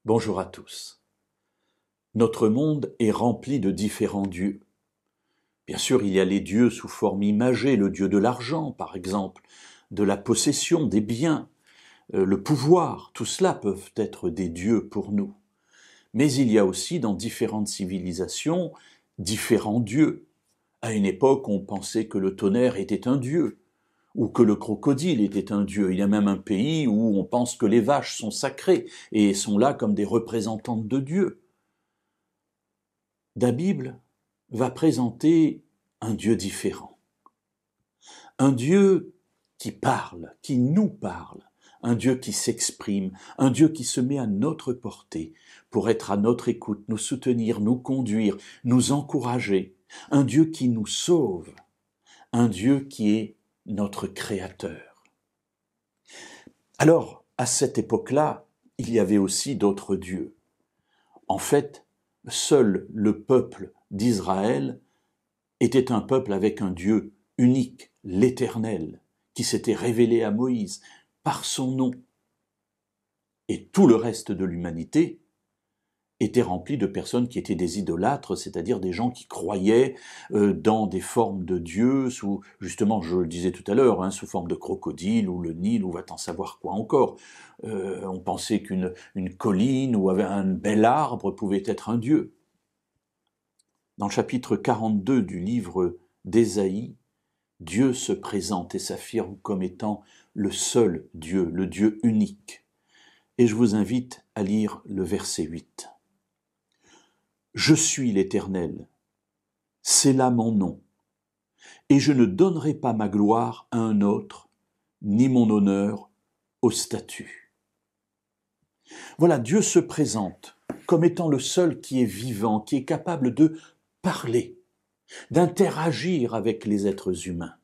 Bonjour à tous. Notre monde est rempli de différents dieux. Bien sûr, il y a les dieux sous forme imagée, le dieu de l'argent, par exemple, de la possession, des biens, le pouvoir, tout cela peuvent être des dieux pour nous. Mais il y a aussi dans différentes civilisations différents dieux. À une époque, on pensait que le tonnerre était un dieu, ou que le crocodile était un dieu. Il y a même un pays où on pense que les vaches sont sacrées et sont là comme des représentantes de Dieu. La Bible va présenter un Dieu différent. Un Dieu qui parle, qui nous parle, un Dieu qui s'exprime, un Dieu qui se met à notre portée pour être à notre écoute, nous soutenir, nous conduire, nous encourager, un Dieu qui nous sauve, un Dieu qui est notre Créateur. Alors, à cette époque-là, il y avait aussi d'autres dieux. En fait, seul le peuple d'Israël était un peuple avec un Dieu unique, l'Éternel, qui s'était révélé à Moïse par son nom. Et tout le reste de l'humanité était rempli de personnes qui étaient des idolâtres, c'est-à-dire des gens qui croyaient dans des formes de dieux, sous, justement, je le disais tout à l'heure, sous forme de crocodile, ou le Nil, ou va-t-en savoir quoi encore. On pensait qu'une colline ou un bel arbre pouvait être un dieu. Dans le chapitre 42 du livre d'Ésaïe, Dieu se présente et s'affirme comme étant le seul Dieu, le Dieu unique. Et je vous invite à lire le verset 8. Je suis l'Éternel, c'est là mon nom, et je ne donnerai pas ma gloire à un autre, ni mon honneur aux statues. Voilà, Dieu se présente comme étant le seul qui est vivant, qui est capable de parler, d'interagir avec les êtres humains.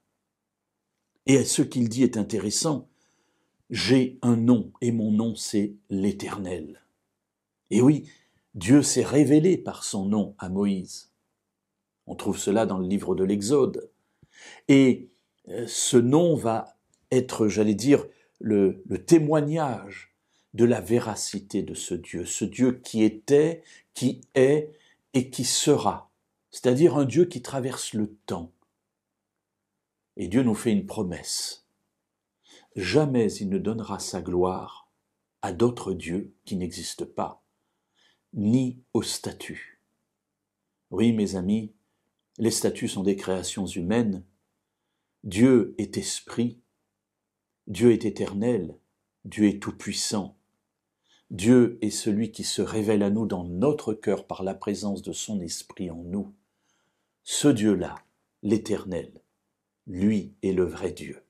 Et ce qu'il dit est intéressant. J'ai un nom, et mon nom c'est l'Éternel. Et oui, Dieu s'est révélé par son nom à Moïse. On trouve cela dans le livre de l'Exode. Et ce nom va être, j'allais dire, le témoignage de la véracité de ce Dieu qui était, qui est et qui sera. C'est-à-dire un Dieu qui traverse le temps. Et Dieu nous fait une promesse. Jamais il ne donnera sa gloire à d'autres dieux qui n'existent pas, ni aux statues. Oui, mes amis, les statues sont des créations humaines. Dieu est esprit, Dieu est éternel, Dieu est tout-puissant. Dieu est celui qui se révèle à nous dans notre cœur par la présence de son esprit en nous. Ce Dieu-là, l'Éternel, lui est le vrai Dieu.